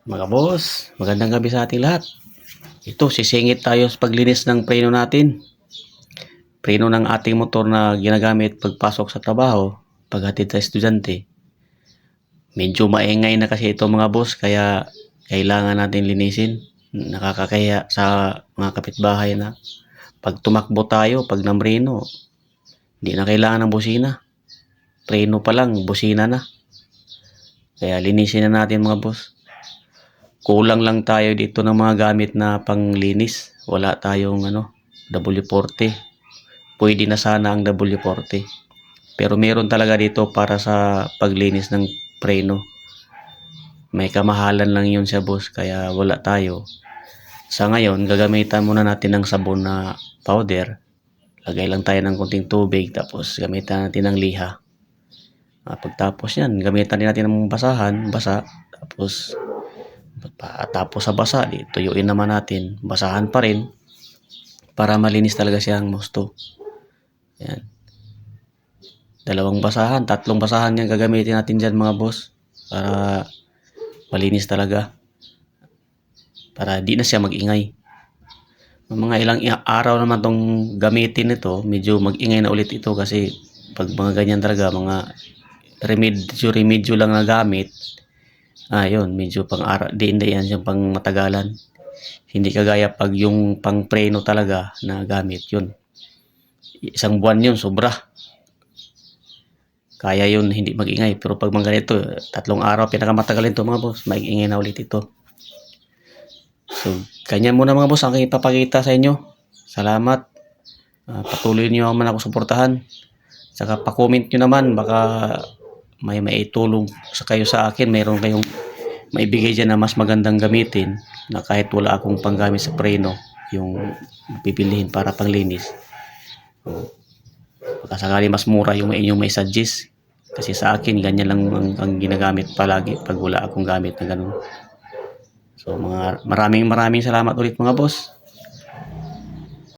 Mga boss, magandang gabi sa ating lahat. Ito, sisingit tayo sa paglinis ng preno natin. Preno ng ating motor na ginagamit pagpasok sa trabaho, paghatid sa estudyante. Medyo maingay na kasi ito mga boss, kaya kailangan natin linisin. Nakakakaya sa mga kapitbahay na pag tumakbo tayo, pag namreno, hindi na kailangan ng busina. Preno pa lang, busina na. Kaya linisin na natin mga boss. Kulang lang tayo dito ng mga gamit na panglinis. Wala tayong W40. Pwede na sana ang W40. Pero meron talaga dito para sa paglinis ng preno. May kamahalan lang yun siya boss, kaya wala tayo. Sa ngayon, gagamitan muna natin ng sabon na powder. Lagay lang tayo ng konting tubig, tapos gamitan natin ng liha. Pagtapos yan, gamitan din natin ng basa. Tapos sa basa, tuyuin naman natin. Basahan pa rin para malinis talaga siyang gusto. Yan. 2 basahan, 3 basahan yan gagamitin natin dyan mga boss. Para malinis talaga. Para di na siya magingay. Mga ilang araw naman tong gamitin ito, medyo magingay na ulit ito kasi pag mga ganyan talaga, mga remedyo lang na gamit, yun, medyo hindi yan yung pang matagalan. Hindi kagaya pag yung pang preno talaga na gamit yun. 1 buwan yun, sobra. Kaya yun, hindi mag-ingay. Pero pag mga ganito, 3 araw, pinakamatagal ito mga boss, mag-ingay na ulit ito. So, kanya muna mga boss, ang ipapakita sa inyo. Salamat. Patuloy nyo naman ako suportahan. Saka pa-comment nyo naman, baka may maitulong kayo sa akin. Mayroon kayong maibigay dyan na mas magandang gamitin na kahit wala akong panggamit sa preno, yung pipilihin para panglinis. Baka sakali mas mura yung inyong may suggest. Kasi sa akin, ganyan lang ang ginagamit palagi pag wala akong gamit na ganun. So maraming salamat ulit mga boss.